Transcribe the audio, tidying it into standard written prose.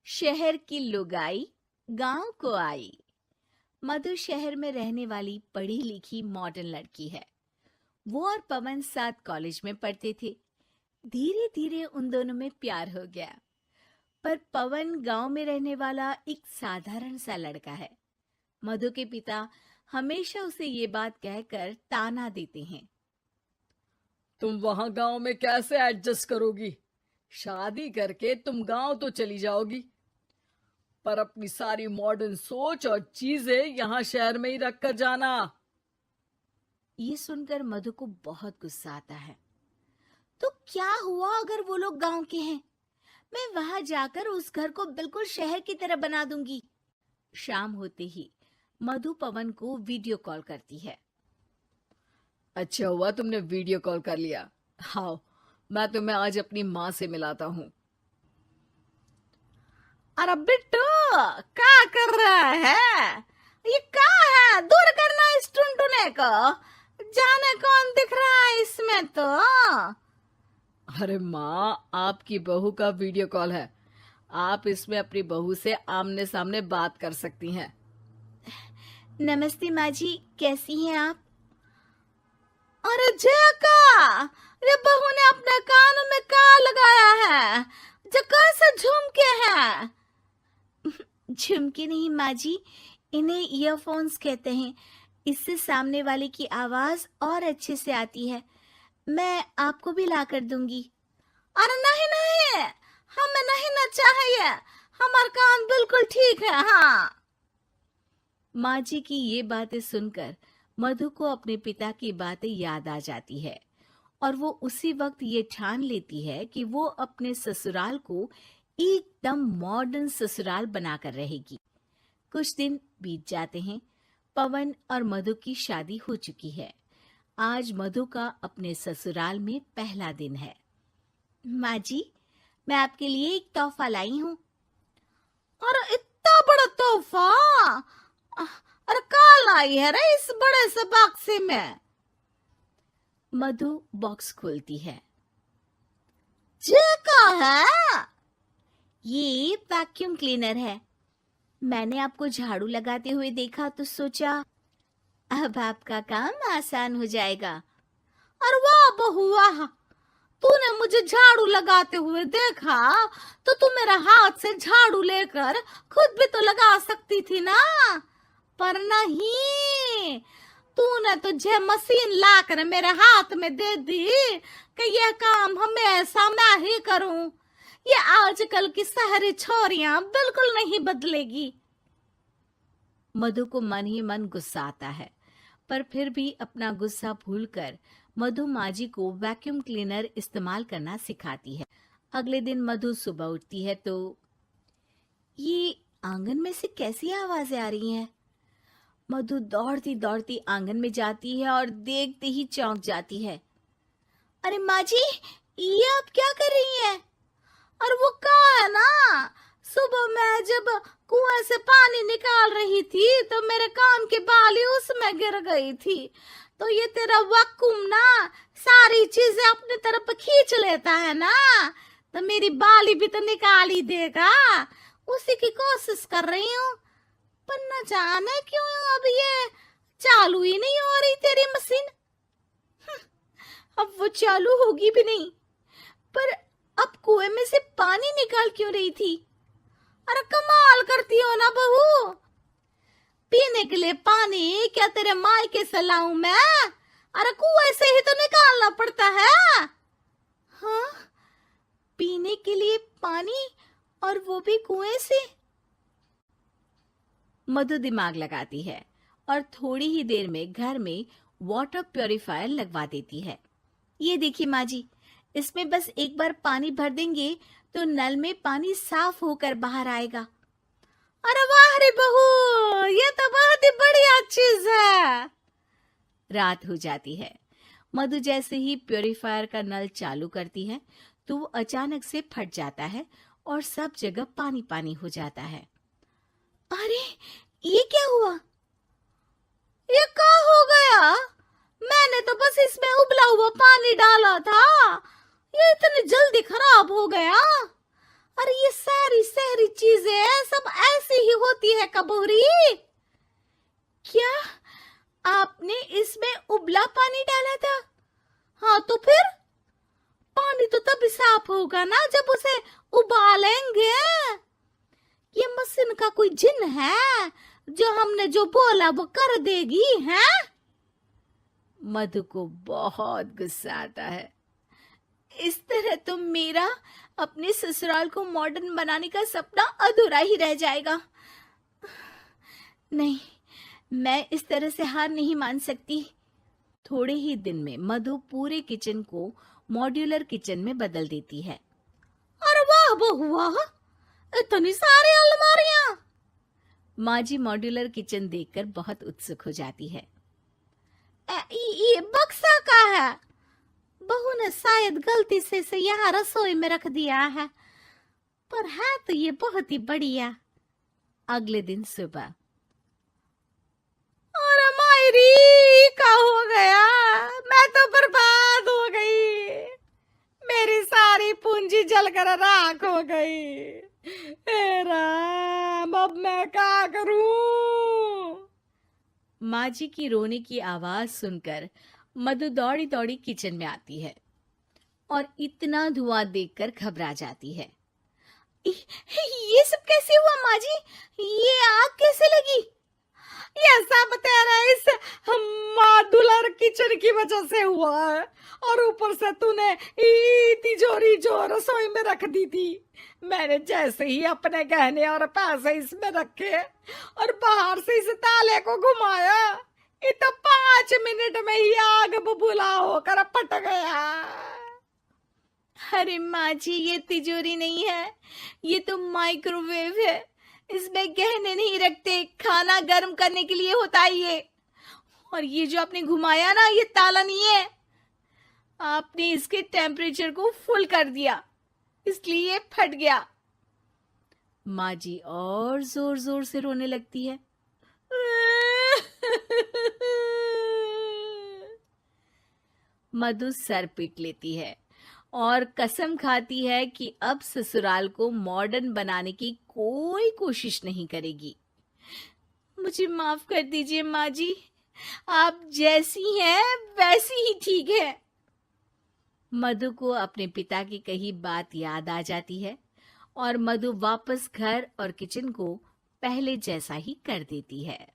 शहर की लुगाई गांव को आई। मधु शहर में रहने वाली पढ़ी लिखी मॉडर्न लड़की है। वो और पवन साथ कॉलेज में पढ़ते थे। धीरे धीरे उन दोनों में प्यार हो गया। पर पवन गांव में रहने वाला एक साधारण सा लड़का है। मधु के पिता हमेशा उसे ये बात कहकर ताना देते हैं। तुम वहां गांव में कैसे एडजस्ट करोगी? शादी करके तुम गांव तो चली जाओगी, पर अपनी सारी मॉडर्न सोच और चीजें यहाँ शहर में ही रख कर जाना। ये सुनकर मधु को बहुत गुस्सा आता है। तो क्या हुआ अगर वो लोग गांव के हैं? मैं वहां जाकर उस घर को बिल्कुल शहर की तरह बना दूंगी। शाम होते ही मधु पवन को वीडियो कॉल करती है। अच्छा हुआ तुमने वीडियो कॉल कर लिया। हाँ, मैं तुम्हें आज अपनी माँ से मिलाता हूँ। अरे बिट्टू, क्या कर रहा है? ये क्या है? दूर करना इस टुनटुने को। जाने कौन दिख रहा है इसमें तो। अरे माँ, आपकी बहू का वीडियो कॉल है। आप इसमें अपनी बहू से आमने सामने बात कर सकती हैं। नमस्ते माँ जी, कैसी हैं आप? अरे जका, ये बहू ने अपने कानों में क्या लगाया है? जका से झुमके हैं। झुमके नहीं माँ जी, इन्हें ईयरफोन्स कहते हैं। इससे सामने वाले की आवाज और अच्छे से आती है। मैं आपको भी ला कर दूंगी। अरे नहीं नहीं, हमें नहीं ना चाहिए। हमारा कान बिल्कुल ठीक है। हाँ। माँ जी की ये बातें सुनकर मधु को अपने पिता की बातें याद आ जाती है और वो उसी वक्त ये ठान लेती है कि वो अपने ससुराल को एकदम मॉडर्न ससुराल बनाकर रहेगी। कुछ दिन बीत जाते हैं। पवन और मधु की शादी हो चुकी है। आज मधु का अपने ससुराल में पहला दिन है। माँ जी, मैं आपके लिए एक तोहफा लाई हूँ। अरे इतना बड़ा तोहफा! अरे क्या लाई है रे इस बड़े से बक्से में? मधु बॉक्स खोलती है। ये क्या है? ये वैक्यूम क्लीनर है। मैंने आपको झाड़ू लगाते हुए देखा तो सोचा अब आपका काम आसान हो जाएगा। अरे वाह बहू वाह, तूने मुझे झाड़ू लगाते हुए देखा तो तू मेरा हाथ से झाड़ू लेकर खुद भी तो लगा सकती थी ना। पर नहीं, तूने तुझे मशीन लाकर मेरे हाथ में दे दी कि यह काम हमेशा मैं ही करूं। ये आजकल की शहरी छोरियां बिल्कुल नहीं बदलेगी। मधु को मन ही मन गुस्सा आता है, पर फिर भी अपना गुस्सा भूलकर मधु माँ जी को वैक्यूम क्लीनर इस्तेमाल करना सिखाती है। अगले दिन मधु सुबह उठती है तो ये आंगन में से कैसी आवाजें आ रही हैं? मधु दौड़ती दौड़ती आंगन में जाती है और देखते ही चौंक जाती है। अरे माँ जी, ये आप क्या कर रही हैं? और वो कहा है ना, सुबह मैं जब कुएं से पानी निकाल रही थी तो मेरे कान की बाली उसमें गिर गई थी। तो ये तेरा वैक्यूम ना सारी चीजें अपनी तरफ खींच लेता है ना, तो मेरी बाली भी तो निकाल ही देगा। उसी की कोशिश कर रही हूँ, पर न जाने क्यों अब ये चालू ही नहीं हो रही तेरी मशीन। अब वो चालू होगी भी नहीं। पर अब कुएं में से पानी निकाल क्यों रही थी? अरे कमाल करती हो ना बहू। पीने के लिए पानी क्या तेरे मायके से लाऊं मैं? अरे कुएं से ही तो निकालना पड़ता है। हाँ, पीने के लिए पानी, और वो भी कुएं से। मधु दिमाग लगाती है और थोड़ी ही देर में घर में वाटर प्यूरिफायर लगवा देती है। ये देखिए माँ जी, इसमें बस एक बार पानी भर देंगे तो नल में पानी साफ होकर बाहर आएगा। अरे वाह रे बहू, ये तो बहुत ही बढ़िया चीज है। रात हो जाती है। मधु जैसे ही प्यूरिफायर का नल चालू करती है तो वो अचानक से फट जाता है और सब जगह पानी पानी हो जाता है। अरे ये क्या हुआ? ये क्या हो गया? मैंने तो बस इसमें उबला हुआ पानी डाला था, ये इतनी जल्दी खराब हो गया। अरे ये सारी शहरी सारी चीजें सब ऐसी ही होती है कबूरी। क्या आपने इसमें उबला पानी डाला था? हाँ तो फिर पानी तो तभी साफ होगा ना जब उसे उबालेंगे। ये मशीन का कोई जिन है जो हमने जो बोला वो कर देगी है? मधु को बहुत गुस्सा आता है। इस तरह तो मेरा अपने ससुराल को मॉडर्न बनाने का सपना अधूरा ही रह जाएगा। नहीं, मैं इस तरह से हार नहीं मान सकती। थोड़े ही दिन में मधु पूरे किचन को मॉड्यूलर किचन में बदल देती है। अरे वाह बहुआ, इतनी सारी अलमारियां! माँ जी मॉड्यूलर किचन देखकर बहुत उत्सुक हो जाती है। ये बक्सा का है। बहू ने शायद गलती से इसे यहाँ रसोई में रख दिया है, पर है तो ये बहुत ही बढ़िया। अगले दिन सुबह। अरे मायरी, क्या हो गया? मैं तो बर्बाद हो गई। मेरी सारी पूंजी जलकर राख हो गई। हे राम, अब मैं क्या करूं? माँ जी की रोने की आवाज सुनकर मधु दौड़ी दौड़ी किचन में आती है और इतना धुआं देखकर घबरा जाती है। ये सब कैसे हुआ माँ जी? ये आग कैसे लगी? ये सब तेरा इस मॉड्यूलर किचन की वजह से हुआ है, और ऊपर से तूने तिजोरी जो रसोई में रख दी थी, मैंने जैसे ही अपने गहने और पैसे इसमें रखे और बाहर से इस ताले को घुमाया, ये तो 5 मिनट में ही आग बबूला होकर फट गया। अरे माँ जी, ये तिजोरी नहीं है, ये तो माइक्रोवेव है। इसमें गहने नहीं रखते, खाना गर्म करने के लिए होता है ये। और ये जो आपने घुमाया ना, ये ताला नहीं है, आपने इसके टेम्परेचर को फुल कर दिया, इसलिए ये फट गया। माँ जी और जोर जोर से रोने लगती है। मधु सर पीट लेती है और कसम खाती है कि अब ससुराल को मॉडर्न बनाने की कोई कोशिश नहीं करेगी। मुझे माफ कर दीजिए माँ जी, आप जैसी हैं वैसी ही ठीक है। मधु को अपने पिता की कही बात याद आ जाती है और मधु वापस घर और किचन को पहले जैसा ही कर देती है।